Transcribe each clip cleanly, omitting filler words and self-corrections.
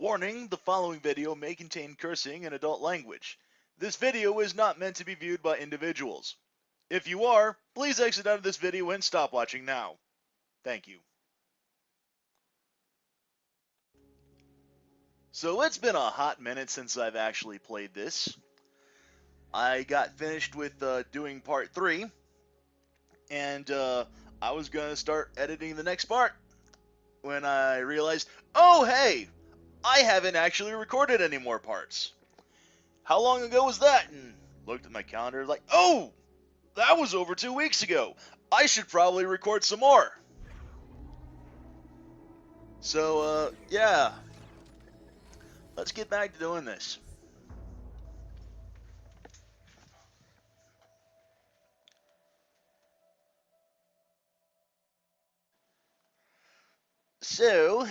Warning, the following video may contain cursing and adult language. This video is not meant to be viewed by individuals. If you are, please exit out of this video and stop watching now. Thank you. So it's been a hot minute since I've actually played this. I got finished with doing part 3, and I was going to start editing the next part when I realized, oh hey, I haven't actually recorded any more parts. How long ago was that? And looked at my calendar like, oh, that was over 2 weeks ago. I should probably record some more. So, yeah. Let's get back to doing this. So,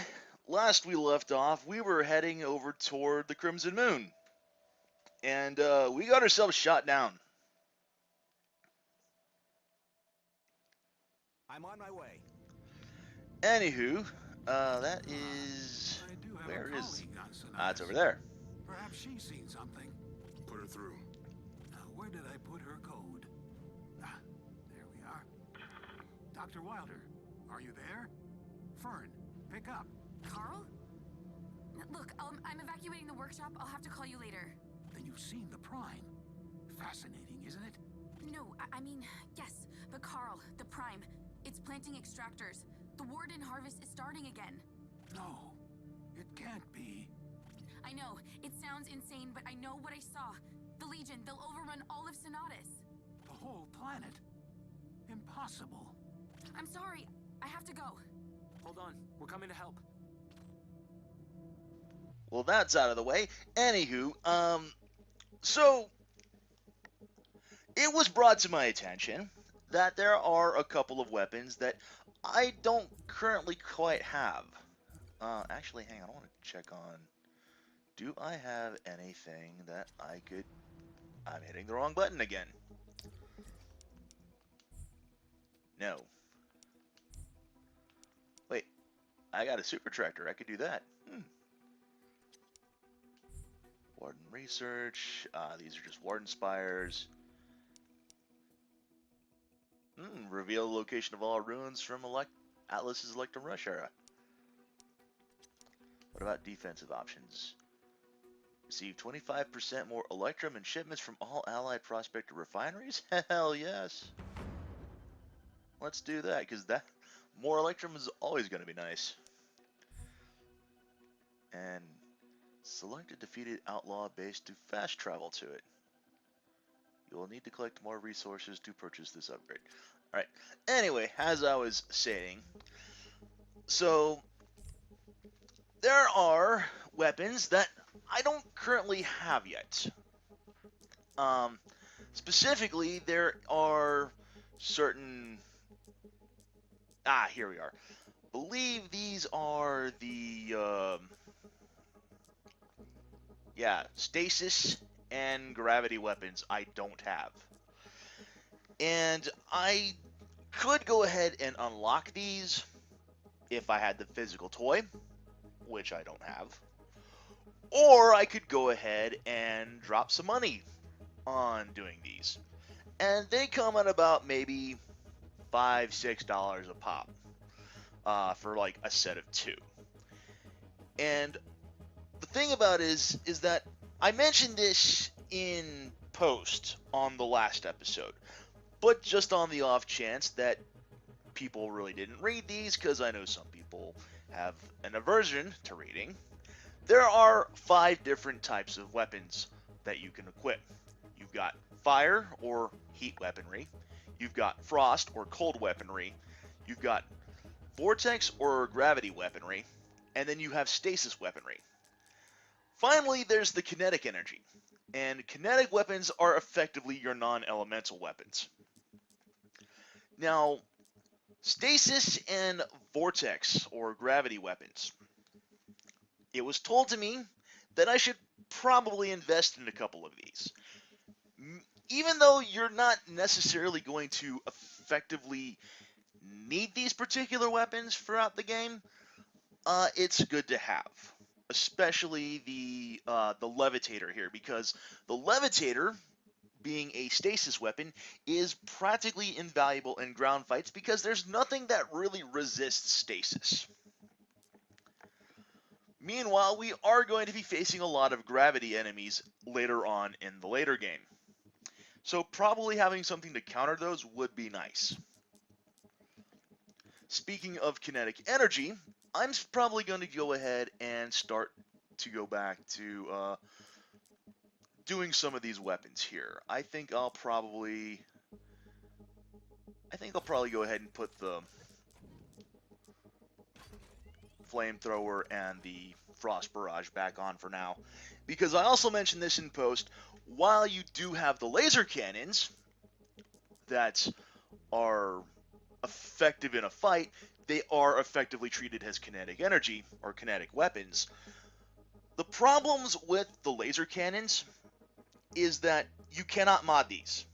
last we left off, we were heading over toward the Crimson Moon. And we got ourselves shot down. I'm on my way. Anywho, that is... Where is... it's over there. Perhaps she's seen something. Put her through. Now, where did I put her code? Ah, there we are. Dr. Wilder, are you there? Fern, pick up. Carl? Look, I'm evacuating the workshop. I'll have to call you later. Then you've seen the Prime. Fascinating, isn't it? No, I mean, yes, but Carl, the Prime, it's planting extractors. The Warden harvest is starting again. No, it can't be. I know, it sounds insane, but I know what I saw. The Legion, they'll overrun all of Sonatus. The whole planet. Impossible. I'm sorry, I have to go. Hold on, we're coming to help. Well, that's out of the way. Anywho, so it was brought to my attention that there are a couple of weapons that I don't currently quite have. Actually, hang on, I want to check on, do I have anything that I could... I'm hitting the wrong button again. No. Wait, I got a super tractor, I could do that. Warden Research, these are just Warden Spires. Reveal the location of all ruins from Atlas's Electrum Rush era. What about defensive options? Receive 25% more Electrum and shipments from all allied prospector refineries? Hell yes. Let's do that, because that more Electrum is always going to be nice. And select a defeated outlaw base to fast travel to it. You will need to collect more resources to purchase this upgrade. Alright, anyway, as I was saying, so there are weapons that I don't currently have yet. Specifically, there are certain... here we are. I believe these are the... stasis and gravity weapons I don't have. And I could go ahead and unlock these if I had the physical toy, which I don't have. Or I could go ahead and drop some money on doing these. And they come at about maybe $5, $6 a pop for like a set of 2. And the thing about it is that I mentioned this in post on the last episode, but just on the off chance that people really didn't read these, because I know some people have an aversion to reading, there are 5 different types of weapons that you can equip. You've got fire or heat weaponry, you've got frost or cold weaponry, you've got vortex or gravity weaponry, and then you have stasis weaponry. Finally, there's the kinetic energy, and kinetic weapons are effectively your non-elemental weapons. Now, stasis and vortex or gravity weapons. It was told to me that I should probably invest in a couple of these. Even though you're not necessarily going to effectively need these particular weapons throughout the game, it's good to have. especially the levitator here, because the levitator, being a stasis weapon, is practically invaluable in ground fights because there's nothing that really resists stasis. Meanwhile, we are going to be facing a lot of gravity enemies later on in the later game. So probably having something to counter those would be nice. Speaking of kinetic energy, I'm probably going to go ahead and start to go back to doing some of these weapons here. I think I'll probably go ahead and put the flamethrower and the frost barrage back on for now, because I also mentioned this in post. While you do have the laser cannons that are effective in a fight, they are effectively treated as kinetic energy or kinetic weapons. The problems with the laser cannons is that you cannot mod these.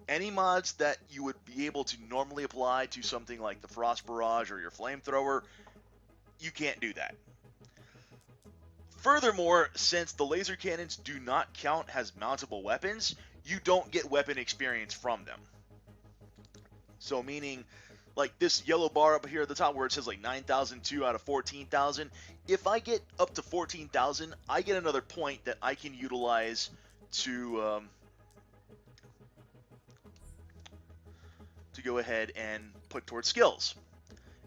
Any mods that you would be able to normally apply to something like the frost barrage or your flamethrower, you can't do that. Furthermore, since the laser cannons do not count as mountable weapons, you don't get weapon experience from them. So meaning, like this yellow bar up here at the top where it says like 9,002 out of 14,000, if I get up to 14,000, I get another point that I can utilize to go ahead and put towards skills.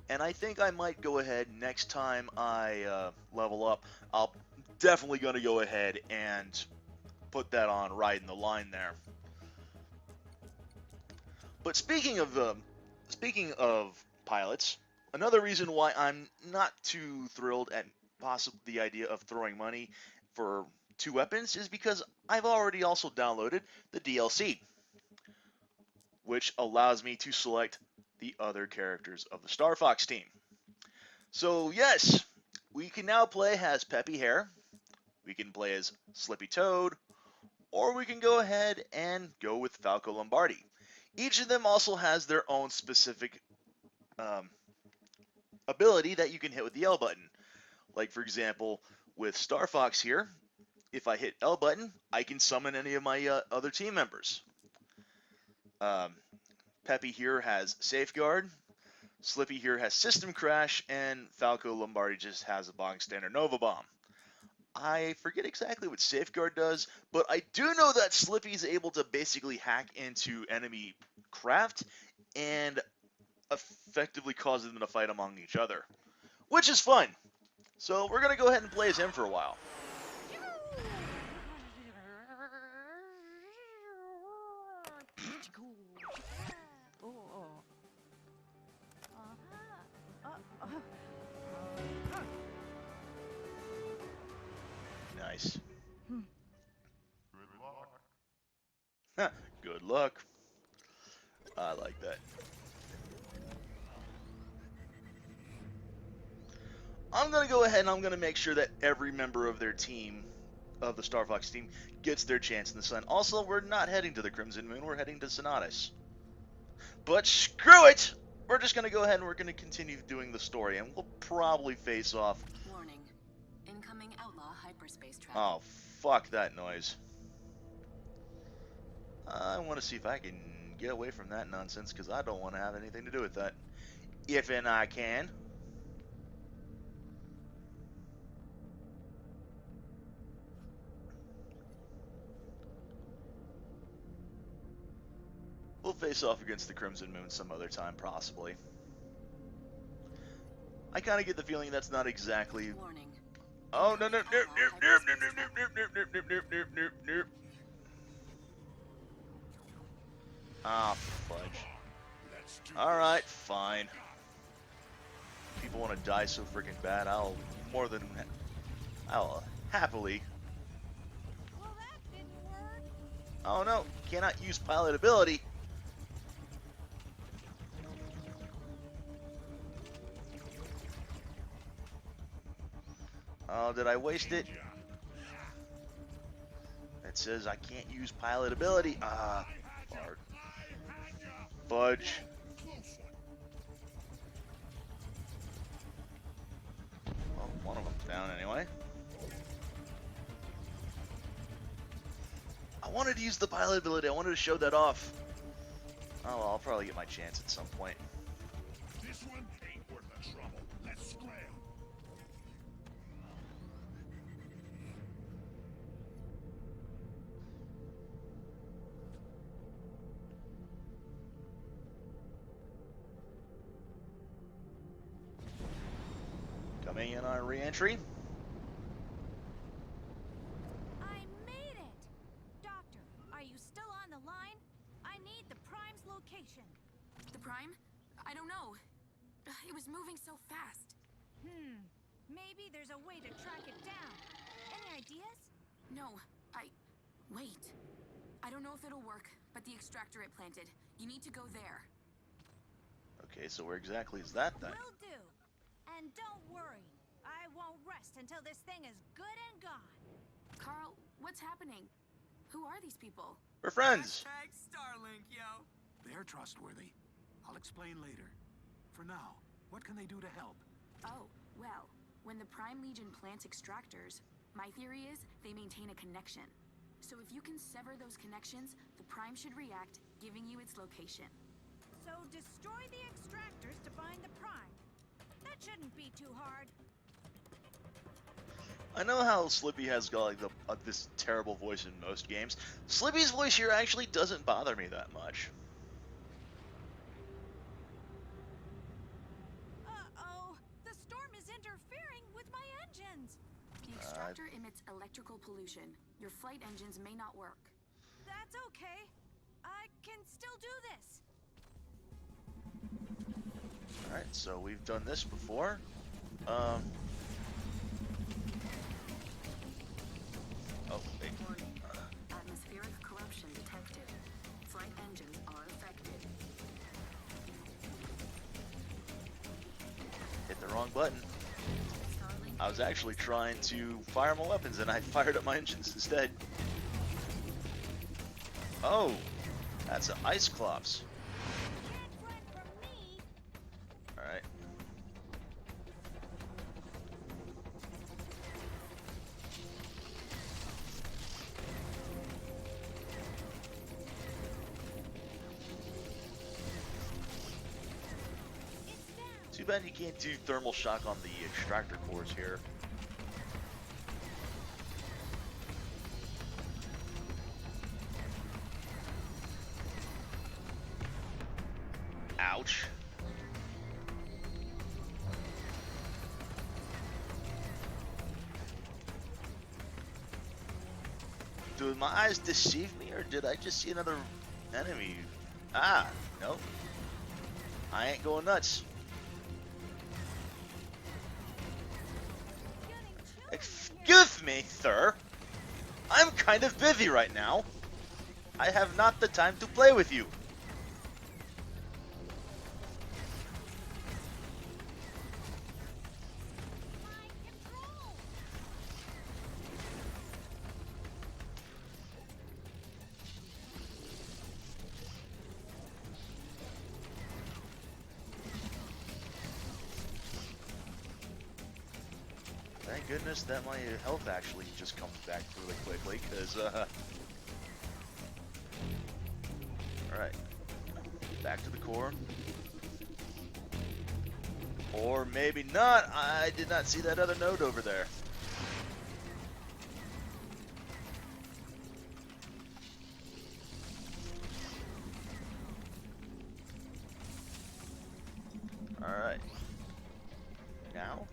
And I think I might go ahead next time I level up. I'll definitely going to go ahead and put that on right in the line there. But speaking of pilots, another reason why I'm not too thrilled at possibly the idea of throwing money for 2 weapons is because I've already also downloaded the DLC, which allows me to select the other characters of the Star Fox team. So yes, we can now play as Peppy Hare, we can play as Slippy Toad, or we can go ahead and go with Falco Lombardi. Each of them also has their own specific ability that you can hit with the L button. Like for example, with Star Fox here, if I hit L button, I can summon any of my other team members. Peppy here has Safeguard, Slippy here has System Crash, and Falco Lombardi just has a bog standard Nova Bomb. I forget exactly what Safeguard does, but I do know that Slippy is able to basically hack into enemy craft and effectively cause them to fight among each other, which is fun. So we're going to go ahead and play as him for a while. Nice. Good luck. I like that. I'm going to go ahead and I'm going to make sure that every member of their team, of the Star Fox team, gets their chance in the sun. Also, we're not heading to the Crimson Moon, we're heading to Sonatus. But screw it! We're just going to go ahead and we're going to continue doing the story, and we'll probably face off... Warning. Incoming outlaw hyperspace traffic. Oh, fuck that noise. I want to see if I can get away from that nonsense, because I don't want to have anything to do with that. If and I can. We'll face off against the Crimson Moon some other time, possibly. I kind of get the feeling that's not exactly... Warning. Oh, no, no, nope, nope, nope, nope, nope, nope, nope, nope, nope, nope, nope, nope, nope. Ah, fudge. Alright, fine. People want to die so freaking bad, I'll happily... Well, that didn't work. Oh no, cannot use pilot ability. Oh, did I waste it? It says I can't use pilot ability. Ah, fart. Fudge. Well, one of them's down anyway. I wanted to use the pilot ability. I wanted to show that off. Oh, well, I'll probably get my chance at some point. This one ain't worth the trouble. Let's scram. Coming in on re-entry. I made it! Doctor, are you still on the line? I need the Prime's location. The Prime? I don't know. It was moving so fast. Maybe there's a way to track it down. Any ideas? No, Wait. I don't know if it'll work, but the extractor it planted. You need to go there. Okay, so where exactly is that then? Will do. And don't worry. I won't rest until this thing is good and gone. Carl, what's happening? Who are these people? We're friends. Hashtag Starlink, yo. They're trustworthy. I'll explain later. For now, what can they do to help? Oh, well, when the Prime Legion plants extractors, my theory is they maintain a connection. So if you can sever those connections, the Prime should react, giving you its location. So destroy the extractors to find the Prime. That shouldn't be too hard. I know how Slippy has got like this terrible voice in most games. Slippy's voice here actually doesn't bother me that much. Uh-oh. The storm is interfering with my engines. The extractor emits electrical pollution. Your flight engines may not work. That's okay. I can still do this. Alright, so we've done this before. Oh, wait. Atmospheric corruption detected. Flight engines are affected. Hit the wrong button. Starlink I was actually trying to fire my weapons and I fired up my engines instead. Oh, that's an ice clops. Can't run from me. Alright. It's down. Too bad you can't do thermal shock on the extractor cores here. Ouch. Did my eyes deceive me, or did I just see another enemy? Ah, nope. I ain't going nuts. Getting chilly in here. Excuse me, sir. I'm kind of busy right now. I have not the time to play with you. My control. Thank goodness that my health actually just comes back really quickly, because, Alright. Back to the core. Or maybe not. I did not see that other node over there. Alright. Now?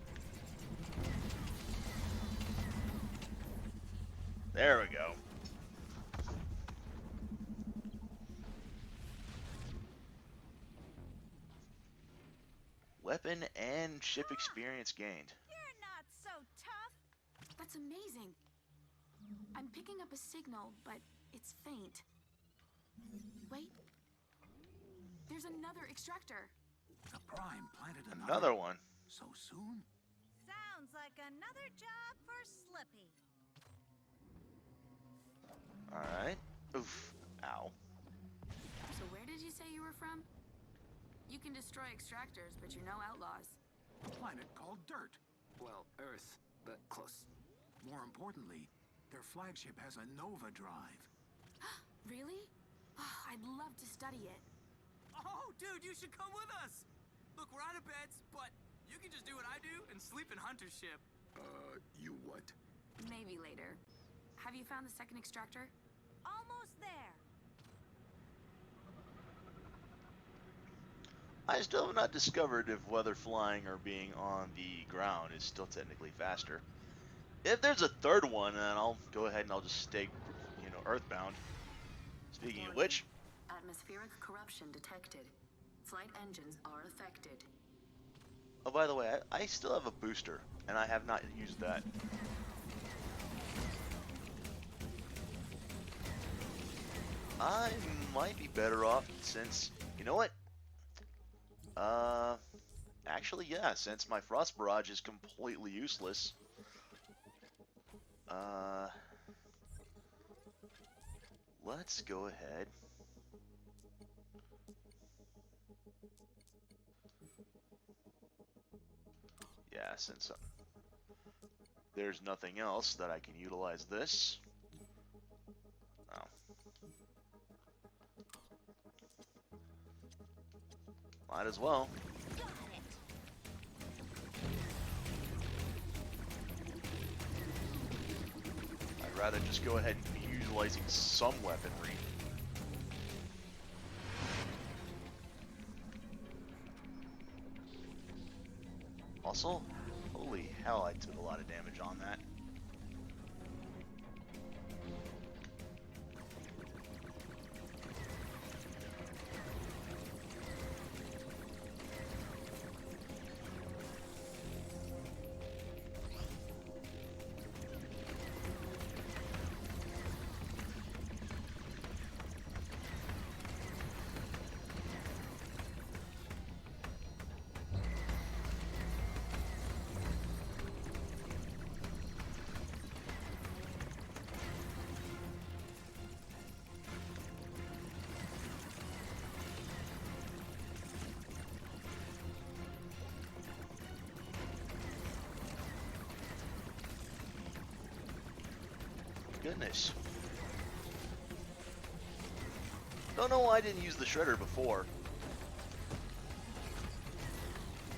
There we go. Weapon and ship experience gained. You're not so tough. That's amazing. I'm picking up a signal, but it's faint. Wait. There's another extractor. The Prime planted Another one. So soon? Sounds like another job for Slippy. Alright. Oof. Ow. So where did you say you were from? You can destroy extractors, but you're no outlaws. A planet called Dirt. Well, Earth, but close. More importantly, their flagship has a Nova drive. Really? Oh, I'd love to study it. Oh, dude, you should come with us. Look, we're out of beds, but you can just do what I do and sleep in Hunter's ship. You what? Maybe later. Have you found the second extractor? Almost there. I still have not discovered if whether flying or being on the ground is still technically faster. If there's a third one, then I'll go ahead and I'll just stay, earthbound. Speaking of which, Atmospheric corruption detected. Flight engines are affected. oh, by the way, I still have a booster, and I have not used that. I might be better off since, you know what? Actually, yeah, since my frost barrage is completely useless. Let's go ahead. Yeah, since there's nothing else that I can utilize this. Oh. Might as well. Got it. I'd rather just go ahead and be utilizing some weaponry. Also, holy hell, I took a lot of damage on that. Goodness. Don't know why I didn't use the shredder before.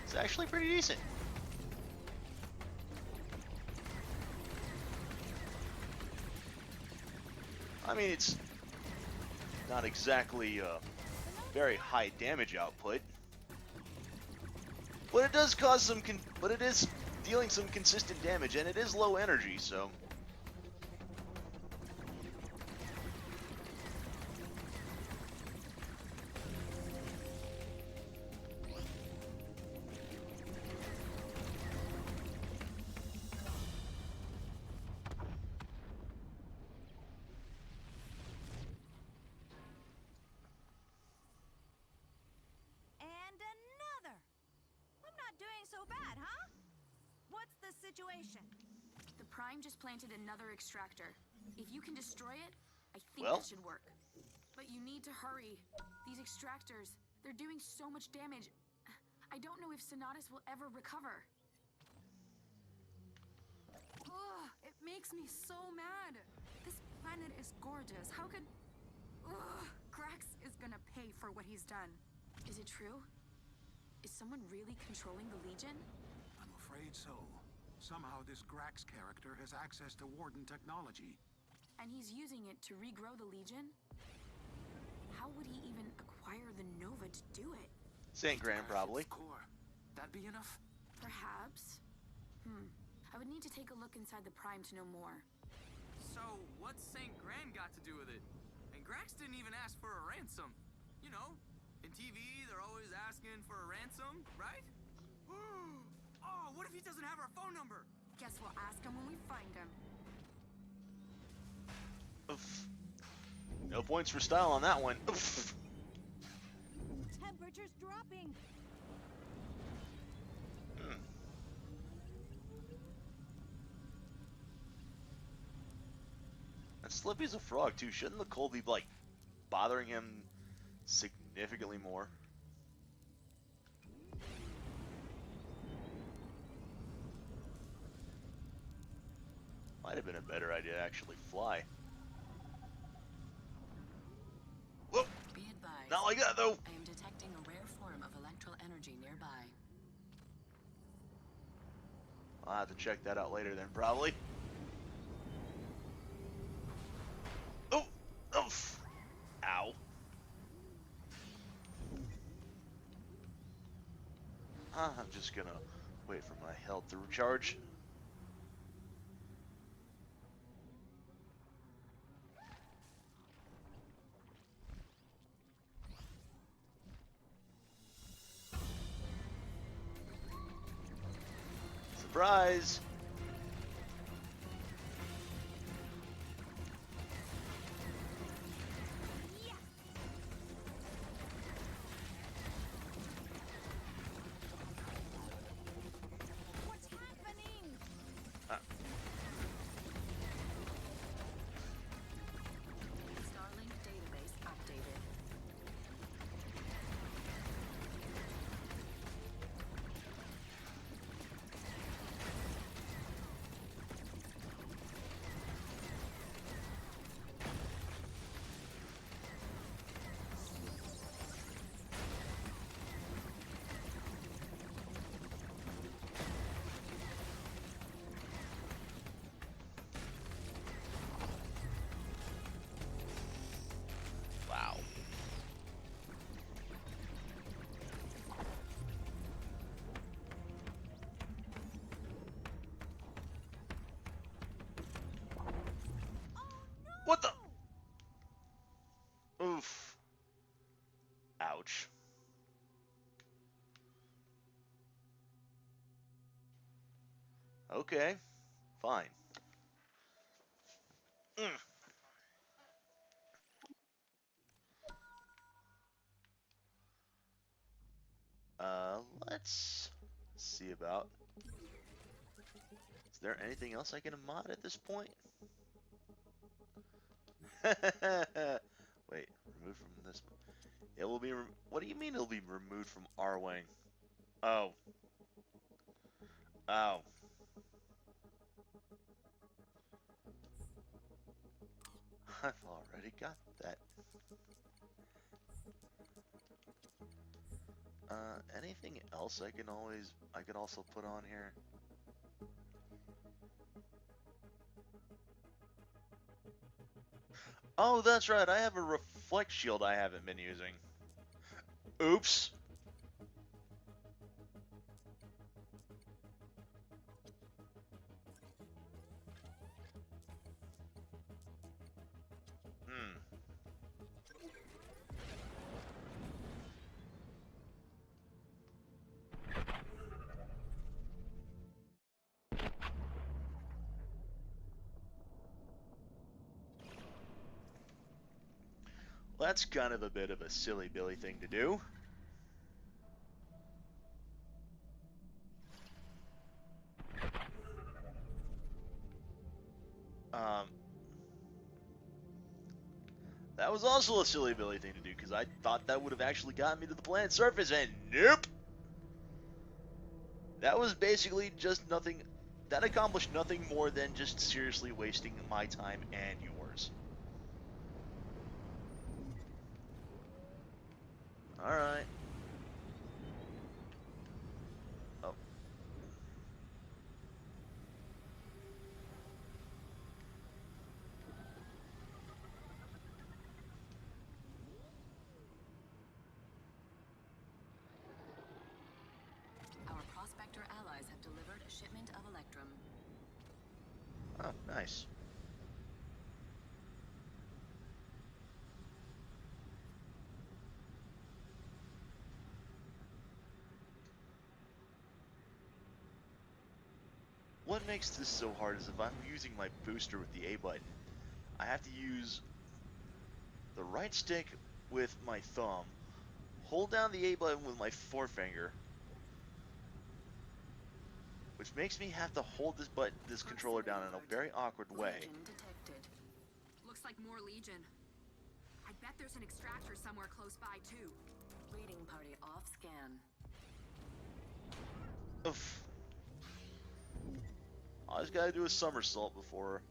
It's actually pretty decent. I mean, it's not exactly very high damage output, but it does cause some. But it is dealing some consistent damage, and it is low energy, so. And another. I'm not doing so bad, huh? What's the situation? The Prime just planted another extractor. If you can destroy it, I think Well. that should work. But you need to hurry. These extractors, they're doing so much damage. I don't know if Sonatus will ever recover. Ugh, it makes me so mad. This planet is gorgeous. How could... Ugh, Grax is gonna pay for what he's done. Is it true? Is someone really controlling the Legion? I'm afraid so. Somehow this Grax character has access to Warden technology. And he's using it to regrow the Legion? How would he even acquire the Nova to do it? St. Grand, probably. Core. That'd be enough? Perhaps. I would need to take a look inside the Prime to know more. So, what's St. Grand got to do with it? And Grax didn't even ask for a ransom. You know, in TV, they're always asking for a ransom, right? Oh, what if he doesn't have our phone number? Guess we'll ask him when we find him. Oof. No points for style on that one. Oof. Temperature's dropping. And Slippy's a frog too. Shouldn't the cold be like bothering him significantly more? Might have been a better idea to actually fly. Not like that, though. I am detecting a rare form of electral energy nearby. I'll have to check that out later then, probably. Oh! Oof! Ow. I'm just gonna wait for my health to recharge. Surprise! Yeah. What's happening? Uh, Starlink database updated. wow. What the? Oof. Ouch. Okay. Fine. Mm. Let's see about. Is there anything else I can mod at this point? Wait, remove from this. It will be. What do you mean it'll be removed from our wing? Oh. Oh. I've already got that. Anything else I could also put on here? Oh, that's right. I have a reflect shield I haven't been using. Oops. Hmm. Well, that's kind of a bit of a silly Billy thing to do. Um, that was also a silly Billy thing to do because I thought that would have actually gotten me to the planet's surface, and nope. That was basically just nothing. That accomplished nothing more than just seriously wasting my time and yours. All right. Oh. Our prospector allies have delivered a shipment of electrum. Oh, nice. What makes this so hard is if I'm using my booster with the A button, I have to use the right stick with my thumb, hold down the A button with my forefinger, which makes me have to hold this controller down in a very awkward way. Legion detected. Looks like more Legion. I bet there's an extractor somewhere close by, too. Raiding party off scan. Oof. I just gotta do a somersault before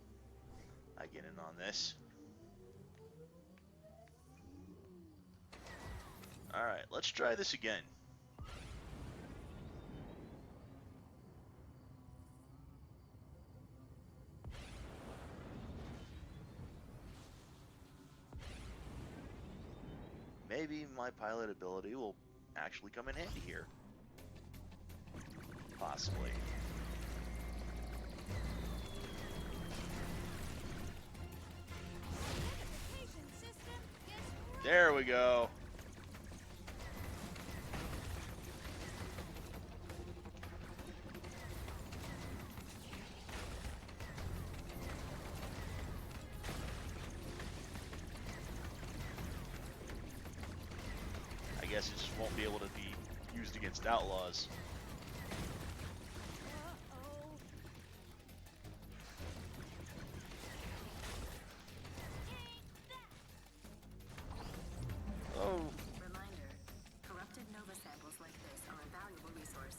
I get in on this. Alright, let's try this again. Maybe my pilot ability will actually come in handy here. Possibly. Identification system is There we go. I guess it just won't be able to be used against outlaws. Uh-oh. Oh, Reminder, corrupted Nova samples like this are a valuable resource.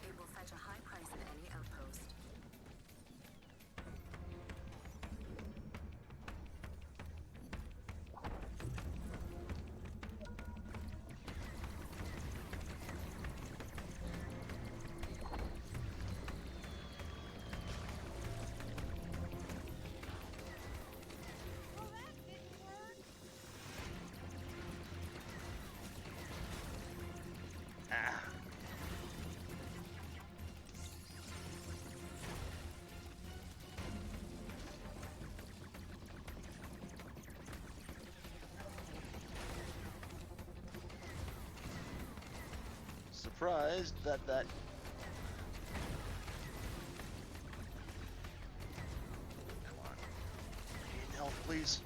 It will fetch a high price at any outpost. Well, that didn't work. ah. Surprised that Come on. I need help, please.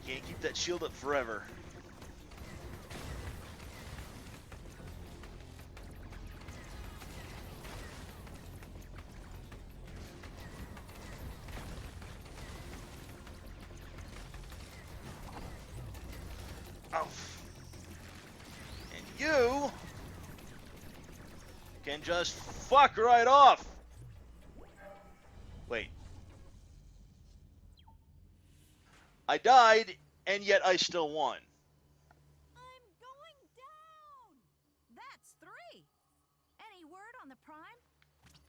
Can't keep that shield up forever. Oh. And you can just fuck right off. Wait. I died, and yet I still won. I'm going down. That's 3. Any word on the prime?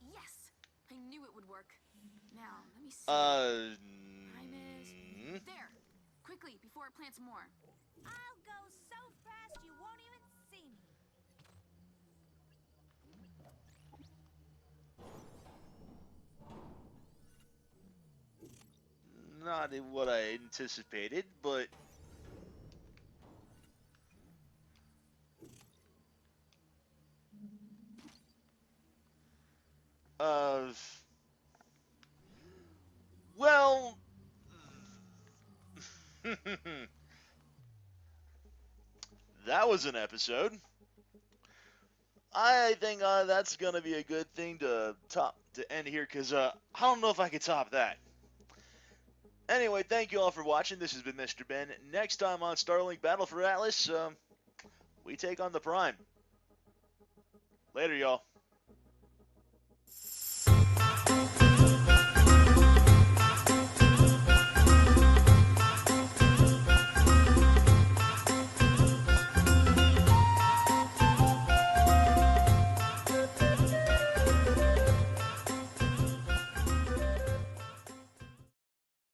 Yes! I knew it would work. Now, let me see. Prime is... There! Quickly, before it plants more. I'll go so fast you won't even see me. Not what I anticipated, but uh, well, that was an episode. I think that's gonna be a good thing to end here, because I don't know if I could top that. Anyway, thank you all for watching. This has been Mr. Ben. Next time on Starlink Battle for Atlas, we take on the Prime. Later, y'all.